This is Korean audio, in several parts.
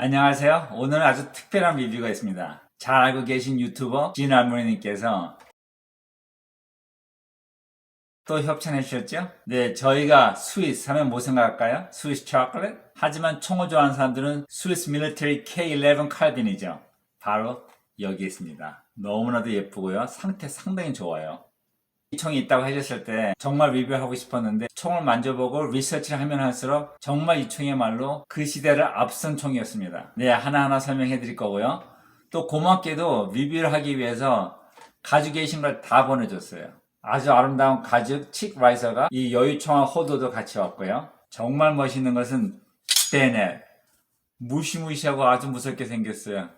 안녕하세요. 오늘은 아주 특별한 리뷰가 있습니다. 잘 알고 계신 유튜버 진알머니님께서 또 협찬해 주셨죠? 네, 저희가 스위스 하면 뭐 생각할까요? 스위스 초콜릿? 하지만 총을 좋아하는 사람들은 스위스 밀리터리 K11 카르빈이죠. 바로 여기 있습니다. 너무나도 예쁘고요. 상태 상당히 좋아요. 이 총이 있다고 해줬을 때 정말 리뷰하고 싶었는데 총을 만져보고 리서치를 하면 할수록 정말 이 총이야말로 그 시대를 앞선 총이었습니다. 네, 하나하나 설명해 드릴 거고요. 또 고맙게도 리뷰를 하기 위해서 가지고 계신 걸 다 보내줬어요. 아주 아름다운 가죽 칙 라이서가 이 여유총알 호도도 같이 왔고요. 정말 멋있는 것은 베넷. 무시무시하고 아주 무섭게 생겼어요.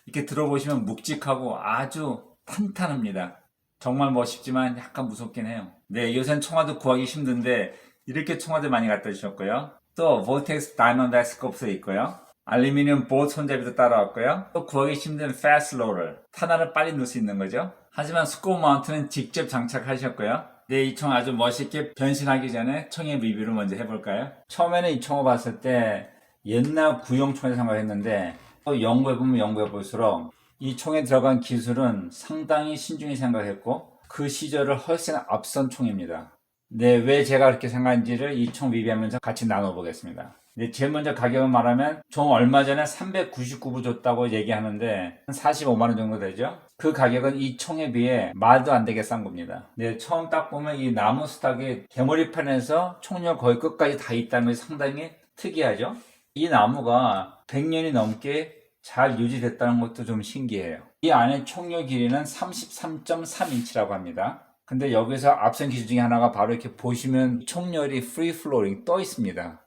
이렇게 들어보시면 묵직하고 아주 탄탄합니다. 정말 멋있지만 약간 무섭긴 해요. 네, 요새는 청와도 구하기 힘든데 이렇게 청와대 많이 갖다 주셨고요. 또 볼텍스 다이먼드 스코프도 있고요. 알루미늄 보 손잡이도 따라왔고요. 또 구하기 힘든 패스트 로럴, 탄환을 빨리 넣을 수 있는 거죠. 하지만 스코프 마운트는 직접 장착하셨고요. 네, 이 총 아주 멋있게 변신하기 전에 총의 리뷰를 먼저 해볼까요? 처음에는 이 총을 봤을 때 옛날 구형총을 생각했는데 또 연구해보면 연구해볼수록 이 총에 들어간 기술은 상당히 신중히 생각했고 그 시절을 훨씬 앞선 총입니다. 네, 왜 제가 그렇게 생각한지를 이 총 리뷰하면서 같이 나눠보겠습니다. 네, 제일 먼저 가격을 말하면 총 얼마 전에 399불 줬다고 얘기하는데 한 45만원 정도 되죠? 그 가격은 이 총에 비해 말도 안 되게 싼 겁니다. 네, 처음 딱 보면 이 나무 스탁이 개머리판에서 총력 거의 끝까지 다 있다는 것이 상당히 특이하죠? 이 나무가 100년이 넘게 잘 유지됐다는 것도 좀 신기해요. 이 안에 총력 길이는 33.3인치라고 합니다. 근데 여기서 앞선 기술 중에 하나가 바로 이렇게 보시면 총열이 프리 플로링 떠 있습니다.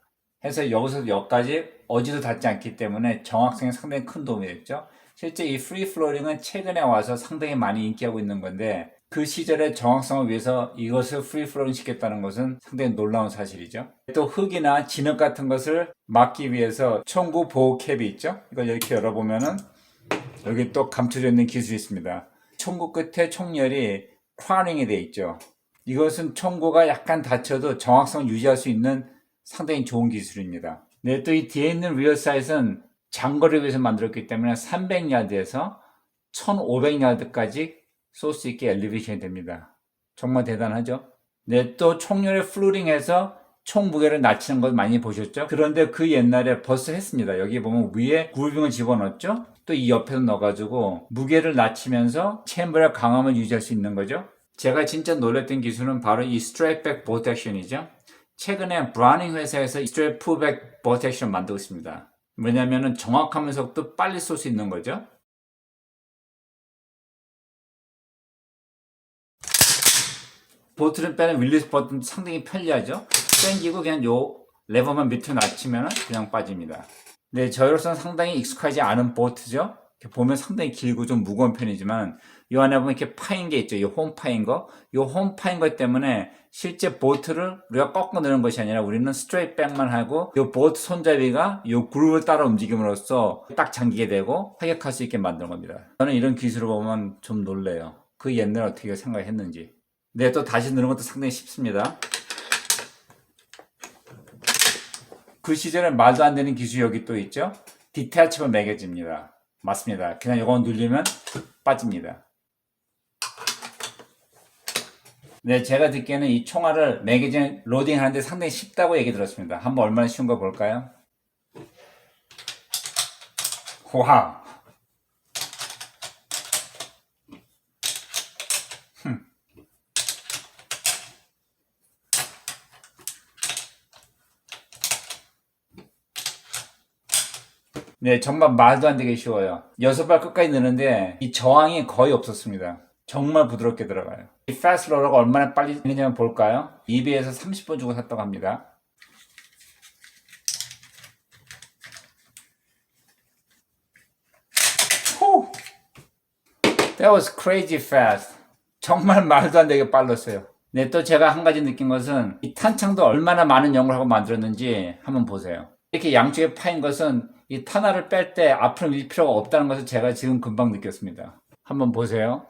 해서 여기서 여기까지 어디도 닿지 않기 때문에 정확성에 상당히 큰 도움이 됐죠. 실제 이 프리 플로링은 최근에 와서 상당히 많이 인기하고 있는 건데 그 시절의 정확성을 위해서 이것을 프리 플로링 시켰다는 것은 상당히 놀라운 사실이죠. 또 흙이나 진흙 같은 것을 막기 위해서 총구 보호 캡이 있죠. 이걸 이렇게 열어보면은 여기 또 감춰져 있는 기술이 있습니다. 총구 끝에 총열이 크라우닝이 되어 있죠. 이것은 총구가 약간 다쳐도 정확성을 유지할 수 있는 상당히 좋은 기술입니다. 네, 또 이 뒤에 있는 리어 사이즈는 장거리를 위해서 만들었기 때문에 300야드에서 1500야드까지 쏠 수 있게 엘리베이션이 됩니다. 정말 대단하죠? 네, 또 총열에 플루링해서 총 무게를 낮추는 걸 많이 보셨죠? 그런데 그 옛날에 벌써 했습니다. 여기 보면 위에 그루빙을 집어넣었죠? 또 이 옆에서 넣어가지고 무게를 낮추면서 챔버의 강함을 유지할 수 있는 거죠. 제가 진짜 놀랬던 기술은 바로 이 스트랩백 보텍션이죠. 최근에 브라우닝 회사에서 스트랩백 보텍션 만들고 있습니다. 왜냐하면 정확하면서도 빨리 쏠 수 있는 거죠. 보트를 빼는 릴리스 버튼 상당히 편리하죠. 당기고 그냥 요 레버만 밑으로 낮추면 그냥 빠집니다. 네, 저희로서는 상당히 익숙하지 않은 보트죠. 이렇게 보면 상당히 길고 좀 무거운 편이지만 이 안에 보면 이렇게 파인 게 있죠. 이 홈 파인 거. 이 홈 파인 것 때문에 실제 보트를 우리가 꺾어 넣는 것이 아니라 우리는 스트레이트 백만 하고 이 보트 손잡이가 이 그루브를 따라 움직임으로써 딱 잠기게 되고 타격할 수 있게 만드는 겁니다. 저는 이런 기술을 보면 좀 놀래요. 그 옛날에 어떻게 생각했는지. 네, 또 다시 넣는 것도 상당히 쉽습니다. 그 시절에 말도 안 되는 기술이 여기 또 있죠. 디태치블 매거진입니다. 맞습니다. 그냥 이거 누르면 빠집니다. 네, 제가 듣기에는 이 총알을 매거진 로딩 하는데 상당히 쉽다고 얘기 들었습니다. 한번 얼마나 쉬운 거 볼까요? 와우. 네, 정말 말도 안 되게 쉬워요. 6발 끝까지 넣는데 이 저항이 거의 없었습니다. 정말 부드럽게 들어가요. 이 패스트 로러가 얼마나 빨리 되느냐 볼까요? eBay에서 30분 주고 샀다고 합니다. 호! That was crazy fast. 정말 말도 안 되게 빨랐어요. 네, 또 제가 한 가지 느낀 것은 이 탄창도 얼마나 많은 연구를 하고 만들었는지 한번 보세요. 이렇게 양쪽에 파인 것은 이 탄화를 뺄 때 앞으로 밀 필요가 없다는 것을 제가 지금 금방 느꼈습니다. 한번 보세요.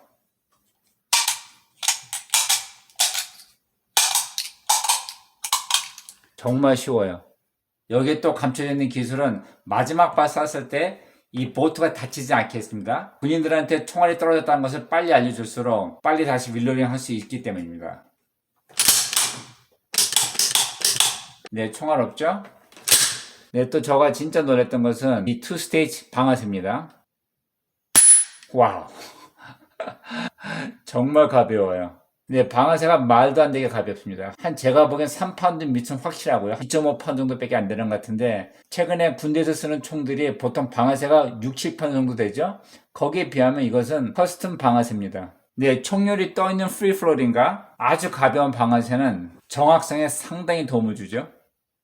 정말 쉬워요. 여기에 또 감춰져 있는 기술은 마지막 발 쐈을 때 이 보트가 다치지 않겠습니다. 군인들한테 총알이 떨어졌다는 것을 빨리 알려줄수록 빨리 다시 릴로딩 할 수 있기 때문입니다. 네, 총알 없죠? 네, 또 제가 진짜 놀랬던 것은 이 투 스테이지 방아쇠입니다. 와우. 정말 가벼워요. 네, 방아쇠가 말도 안 되게 가볍습니다. 제가 보기엔 3파운드 밑은 확실하고요. 2.5파운드 정도밖에 안 되는 것 같은데, 최근에 군대에서 쓰는 총들이 보통 방아쇠가 6, 7파운드 정도 되죠? 거기에 비하면 이것은 커스텀 방아쇠입니다. 네, 총열이 떠있는 프리플로어인가 아주 가벼운 방아쇠는 정확성에 상당히 도움을 주죠.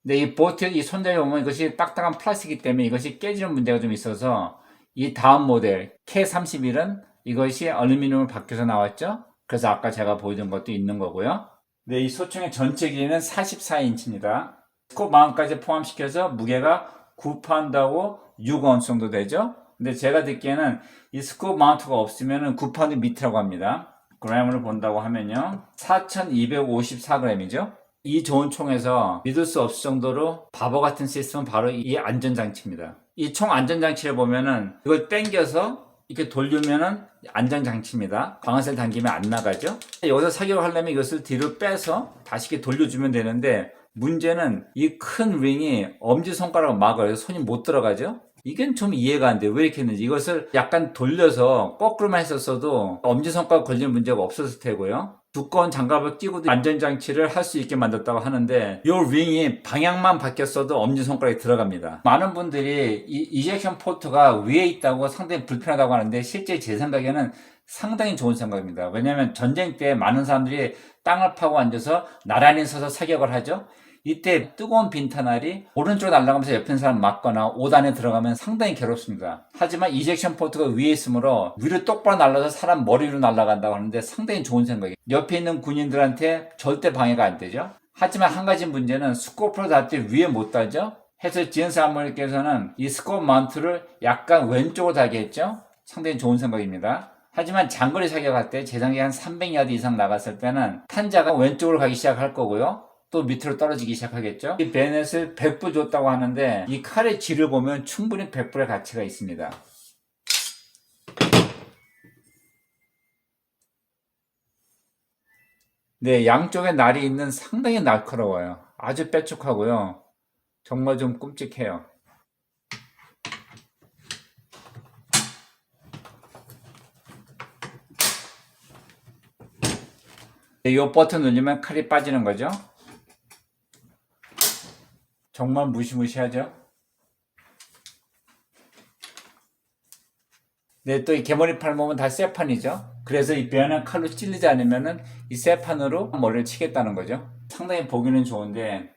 네, 이 보트, 이 손잡이 보면 이것이 딱딱한 플라스틱이기 때문에 이것이 깨지는 문제가 좀 있어서 이 다음 모델 K31은 이것이 알루미늄으로 바뀌어서 나왔죠? 그래서 아까 제가 보여준 것도 있는 거고요. 네, 이 소총의 전체 길이는 44인치입니다. 스코프 마운트까지 포함시켜서 무게가 9파운드하고 6언스 정도 되죠? 근데 제가 듣기에는 이 스코프 마운트가 없으면 9파운드 밑이라고 합니다. 그램으로 본다고 하면요. 4254g이죠? 이 좋은 총에서 믿을 수 없을 정도로 바보 같은 시스템은 바로 이 안전장치입니다. 이 총 안전장치를 보면은 이걸 당겨서 이렇게 돌리면은 안전장치입니다. 방아쇠를 당기면 안 나가죠. 여기서 사격을 하려면 이것을 뒤로 빼서 다시 이렇게 돌려주면 되는데 문제는 이 큰 링이 엄지손가락을 막아요. 손이 못 들어가죠. 이건 좀 이해가 안 돼요. 왜 이렇게 했는지. 이것을 약간 돌려서 거꾸로만 했었어도 엄지손가락 걸리는 문제가 없었을 테고요. 두꺼운 장갑을 끼고도 안전장치를 할 수 있게 만들었다고 하는데 이 링이 방향만 바뀌었어도 엄지손가락에 들어갑니다. 많은 분들이 이 이젝션 포트가 위에 있다고 상당히 불편하다고 하는데 실제 제 생각에는 상당히 좋은 생각입니다. 왜냐하면 전쟁 때 많은 사람들이 땅을 파고 앉아서 나란히 서서 사격을 하죠. 이때 뜨거운 빈탄알이 오른쪽으로 날아가면서 옆에 있는 사람 맞거나 5단에 들어가면 상당히 괴롭습니다. 하지만 이젝션 포트가 위에 있으므로 위로 똑바로 날아서 사람 머리 위로 날아간다고 하는데 상당히 좋은 생각이에요. 옆에 있는 군인들한테 절대 방해가 안 되죠. 하지만 한 가지 문제는 스코프로 달 때 위에 못 달죠. 해서 지은 사람들께서는 이 스코프 마운트를 약간 왼쪽으로 달게 했죠. 상당히 좋은 생각입니다. 하지만 장거리 사격할 때 제장기 한 300야드 이상 나갔을 때는 탄자가 왼쪽으로 가기 시작할 거고요. 또 밑으로 떨어지기 시작하겠죠. 이 베넷을 100불 줬다고 하는데 이 칼의 질을 보면 충분히 100불의 가치가 있습니다. 네, 양쪽에 날이 있는 상당히 날카로워요. 아주 뾰족하고요. 정말 좀 끔찍해요. 이 버튼 누르면 칼이 빠지는 거죠. 정말 무시무시하죠. 네, 또 이 개머리판 보면 다 쇠판이죠. 그래서 이 뼈는 칼로 찔리지 않으면은 이 쇠판으로 머리를 치겠다는 거죠. 상당히 보기는 좋은데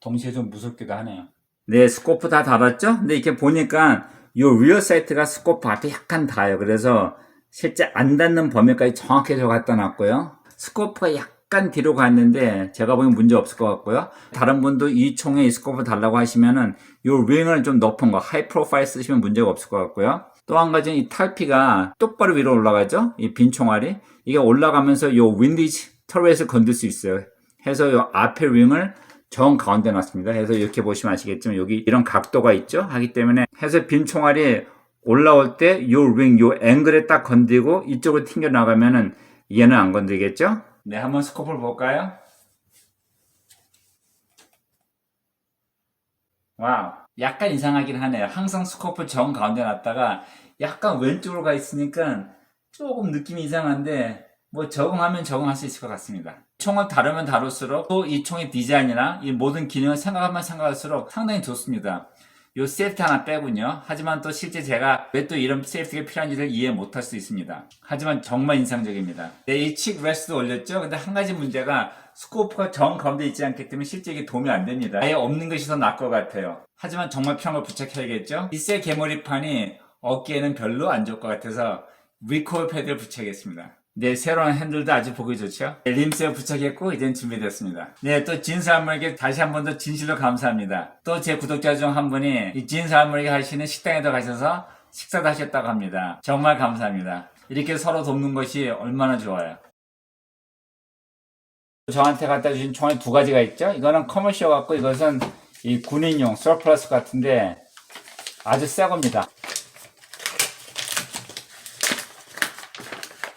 동시에 좀 무섭기도 하네요. 네, 스코프 다 달았죠? 근데 이렇게 보니까 이 리어 사이트가 스코프 앞에 약간 닿아요. 그래서 실제 안 닿는 범위까지 정확히 저 갖다 놨고요. 스코프가 약간 뒤로 갔는데 제가 보기엔 문제 없을 것 같고요. 다른 분도 이 총에 이 스코프 달라고 하시면은 이 링을 좀 높은 거 하이 프로파일 쓰시면 문제가 없을 것 같고요. 또 한 가지는 이 탈피가 똑바로 위로 올라가죠. 이 빈 총알이 이게 올라가면서 이 윈디지 터렛을 건들 수 있어요. 해서 이 앞에 링을 정 가운데 놨습니다. 해서 이렇게 보시면 아시겠지만 여기 이런 각도가 있죠. 하기 때문에 해서 빈 총알이 올라올 때 이 링, 이 앵글에 딱 건드리고 이쪽으로 튕겨 나가면은 얘는 안 건드리겠죠? 네, 한번 스코프를 볼까요? 와우, 약간 이상하긴 하네요. 항상 스코프 정 가운데 놨다가 약간 왼쪽으로 가 있으니까 조금 느낌이 이상한데 뭐 적응하면 적응할 수 있을 것 같습니다. 총을 다루면 다룰수록 또 이 총의 디자인이나 이 모든 기능을 생각하면 생각할수록 상당히 좋습니다. 요 세이프티 하나 빼군요. 하지만 또 실제 제가 왜 또 이런 세이프티가 필요한지를 이해 못할 수 있습니다. 하지만 정말 인상적입니다. 네, 이 칙 레스트도 올렸죠. 근데 한 가지 문제가 스코프가 정 가운데 있지 않기 때문에 실제 이게 도움이 안 됩니다. 아예 없는 것이 더 나을 것 같아요. 하지만 정말 필요한 걸 부착해야겠죠. 이 새 개머리판이 어깨에는 별로 안 좋을 것 같아서 리코일 패드를 부착했습니다. 네, 새로운 핸들도 아주 보기 좋죠. 네, 림스에 부착했고 이젠 준비됐습니다. 네, 또 진사함에게 다시 한 번 더 진실로 감사합니다. 또 제 구독자 중 한 분이 이 진사함에게 하시는 식당에도 가셔서 식사도 하셨다고 합니다. 정말 감사합니다. 이렇게 서로 돕는 것이 얼마나 좋아요. 저한테 갖다 주신 총알이 두 가지가 있죠. 이거는 커머셜 같고 이것은 이 군인용 서플러스 같은데 아주 새 겁니다.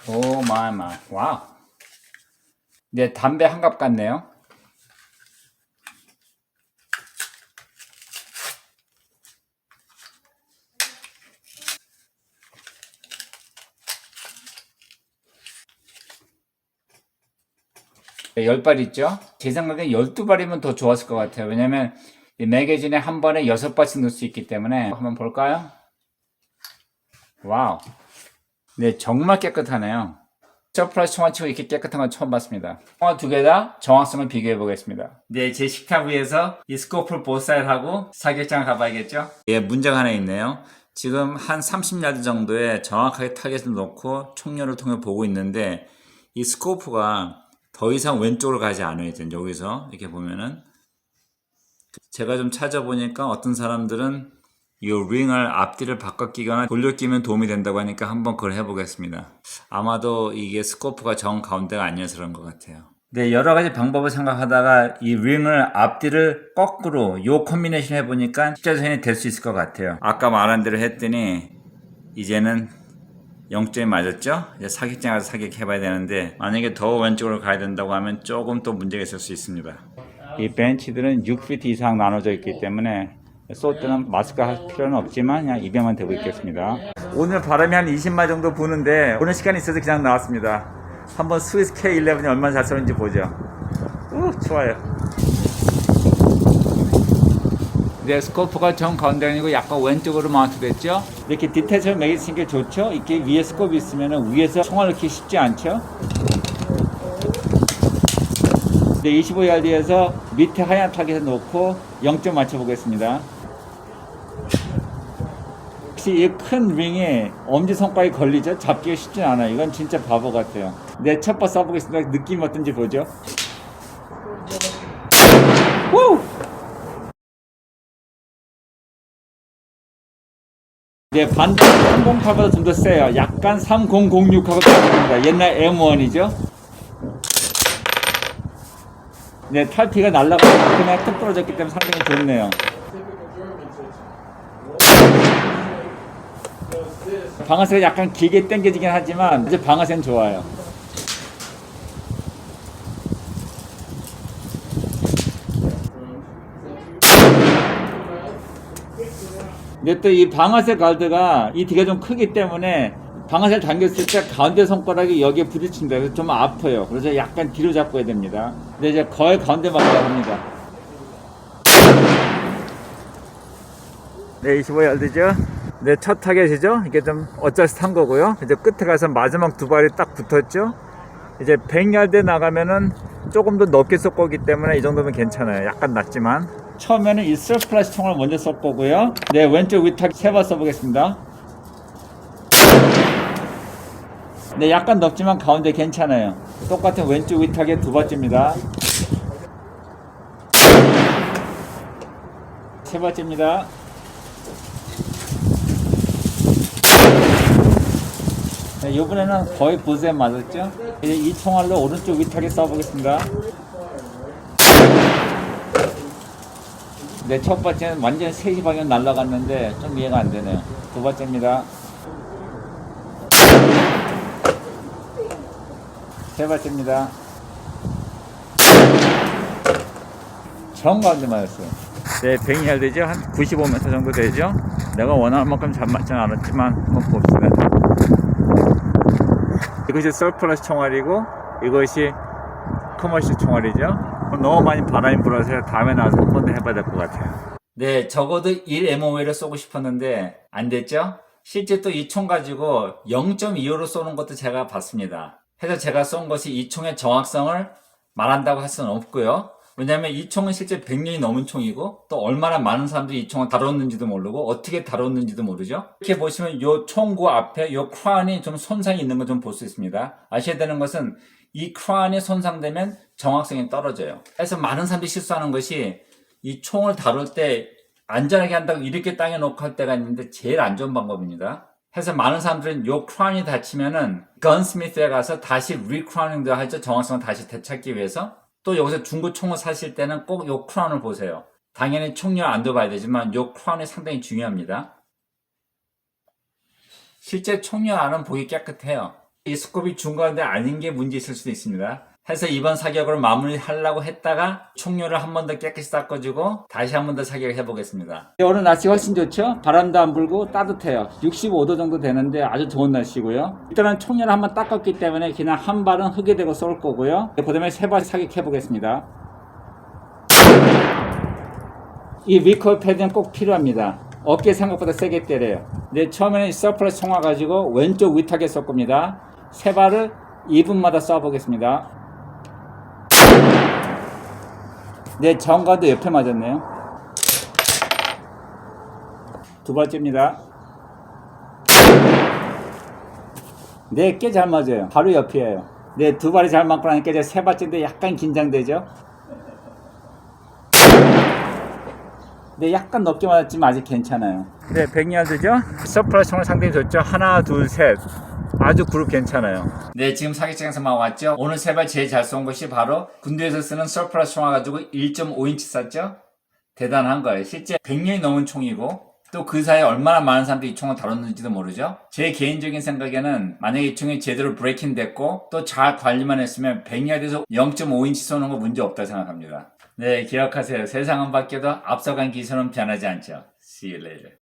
오 마이 마이. 와우. 네, 담배 한 갑 같네요. 네, 10발 있죠? 제 생각에 12발이면 더 좋았을 것 같아요. 왜냐면 이 매거진에 한 번에 6발씩 넣을 수 있기 때문에. 한번 볼까요? 와우. 네, 정말 깨끗하네요. 서프라이즈 총알치고 이렇게 깨끗한 건 처음 봤습니다. 총알 두 개 다 정확성을 비교해 보겠습니다. 네, 제 식탁 위에서 이 스코프를 보살하고 사격장을 가봐야겠죠? 예, 문제가 하나 있네요. 지금 한 30야드 정도에 정확하게 타겟을 놓고 총열을 통해 보고 있는데 이 스코프가 더 이상 왼쪽으로 가지 않아요. 이제 여기서 이렇게 보면은 제가 좀 찾아보니까 어떤 사람들은 이 링을 앞뒤를 바꿔 끼거나 돌려 끼면 도움이 된다고 하니까 한번 그걸 해보겠습니다. 아마도 이게 스코프가 정 가운데가 아니어서 그런 것 같아요. 네, 여러 가지 방법을 생각하다가 이 링을 앞뒤를 거꾸로 요 콤비네이션 해보니까 십자선이 될 수 있을 것 같아요. 아까 말한 대로 했더니 이제는 0점이 맞았죠? 이제 사격장 가서 사격해봐야 되는데 만약에 더 왼쪽으로 가야 된다고 하면 조금 또 문제가 있을 수 있습니다. 이 벤치들은 6피트 이상 나눠져 있기 때문에 쏠 때는 마스크 할 필요는 없지만 그냥 입에만 대고 있겠습니다. 오늘 바람이 한 20마일 정도 부는데 오늘 시간이 있어서 그냥 나왔습니다. 한번 스위스 K11이 얼마나 잘 쏘는지 보죠. 좋아요. 네, 스코프가 정 가운데 아니고 약간 왼쪽으로 마운트 됐죠? 이렇게 디테일을 매기시는 게 좋죠? 이렇게 위에 스코프 있으면 위에서 총알 넣기 쉽지 않죠? 네, 25야드에서 밑에 하얀 타겟에 놓고 0점 맞춰보겠습니다. 혹시 이 큰 링에 엄지손가락이 걸리죠? 잡기가 쉽진 않아요. 이건 진짜 바보 같아요. 네, 첫 번 써보겠습니다. 느낌이 어떤지 보죠. 우! 네, 반대 308보다 좀 더 세요. 약간 3006하고 똑같습니다. 옛날 M1이죠. 네, 탈피가 날아가서 그냥 뚝 부러졌기 때문에 상당히 좋네요. 방아쇠가 약간 길게 당겨지긴 하지만 이제 방아쇠는 좋아요. 근데 또 이 방아쇠 가드가 이 뒤가 좀 크기 때문에 방아쇠를 당겼을 때 가운데 손가락이 여기에 부딪힌다. 그래서 좀 아파요. 그래서 약간 뒤로 잡고 해야 됩니다. 근데 이제 거의 가운데 맞아야 합니다. 네, 25야드죠. 네, 첫 타겟이죠. 이게 좀 어쩌스한 거고요. 이제 끝에 가서 마지막 두 발이 딱 붙었죠. 이제 100야드 나가면은 조금 더 넓게 쏠 거기 때문에 이 정도면 괜찮아요. 약간 낮지만. 처음에는 이 서플라이즈 총을 먼저 쏠 거고요. 네, 왼쪽 위탁 3발 쏘보겠습니다. 네, 약간 넓지만 가운데 괜찮아요. 똑같은 왼쪽 위탁의 2번째입니다. 3번째입니다. 네, 이번에는 거의 보스에 맞았죠? 이제 이 총알로 오른쪽 위탁에 쏴보겠습니다. 네, 첫 번째는 완전 3시 방향 날아갔는데 좀 이해가 안 되네요. 2번째입니다. 3번째입니다. 정가운데 맞았어요. 네, 100야드죠? 한 95m 정도 되죠? 내가 원하는 만큼 잘 맞지는 않았지만 한번 봅시다. 이것이 서플러스 총알이고 이것이 커머셜 총알이죠. 너무 많이 바람이 불어서 다음에 나와서 한 번 더 해봐야 될 것 같아요. 네, 적어도 1MOA를 쏘고 싶었는데 안 됐죠? 실제 또 이 총 가지고 0.25로 쏘는 것도 제가 봤습니다. 그래서 제가 쏜 것이 이 총의 정확성을 말한다고 할 수는 없고요. 왜냐하면 이 총은 실제 100년이 넘은 총이고 또 얼마나 많은 사람들이 이 총을 다뤘는지도 모르고 어떻게 다뤘는지도 모르죠. 이렇게 보시면 이 총구 앞에 이 크라운이 좀 손상이 있는 걸 좀 볼 수 있습니다. 아셔야 되는 것은 이 크라운이 손상되면 정확성이 떨어져요. 그래서 많은 사람들이 실수하는 것이 이 총을 다룰 때 안전하게 한다고 이렇게 땅에 놓고 할 때가 있는데 제일 안 좋은 방법입니다. 그래서 많은 사람들은 요 크라운이 다치면은 건스미스에 가서 다시 리크라우닝도 하죠. 정확성을 다시 되찾기 위해서. 또 여기서 중고 총을 사실 때는 꼭 요 크라운을 보세요. 당연히 총열 안도 봐야 되지만 요 크라운이 상당히 중요합니다. 실제 총열 안은 보기 깨끗해요. 이 스콥이 중간데 아닌 게 문제 있을 수도 있습니다. 해서 이번 사격으로 마무리하려고 했다가 총열을 한 번 더 깨끗이 닦아주고 다시 한 번 더 사격을 해보겠습니다. 오늘 날씨 훨씬 좋죠? 바람도 안 불고 따뜻해요. 65도 정도 되는데 아주 좋은 날씨고요. 일단은 총열을 한 번 닦았기 때문에 그냥 한 발은 흙에 대고 쏠 거고요. 그 다음에 세 발 사격해보겠습니다. 이 리콜 패드는 꼭 필요합니다. 어깨 생각보다 세게 때려요. 근데 처음에는 서플러스 총알 가지고 왼쪽 위탁에 쏠 겁니다. 세 발을 2분마다 쏴보겠습니다. 네, 정가도 옆에 맞았네요. 두 발째입니다. 네, 꽤 잘 맞아요. 바로 옆이에요. 네, 두 발이 잘 맞고 나니까 이제 세 발째인데 약간 긴장되죠? 네, 약간 높게 맞았지만 아직 괜찮아요. 네, 100야드죠? 서플러스 총알 상당히 좋죠? 하나, 둘, 셋. 아주 그룹 괜찮아요. 네, 지금 사격장에서만 왔죠? 오늘 세 발 제일 잘 쏜 것이 바로 군대에서 쓰는 서플러스 총알 가지고 1.5인치 쐈죠? 대단한 거예요. 실제 100년이 넘은 총이고 또 그 사이에 얼마나 많은 사람들이 이 총을 다뤘는지도 모르죠? 제 개인적인 생각에는 만약에 이 총이 제대로 브레이킹 됐고 또 잘 관리만 했으면 100야드에서 0.5인치 쏘는 거 문제 없다 생각합니다. 네, 기억하세요. 세상은 바뀌어도 앞서간 기술은 변하지 않죠. See you later.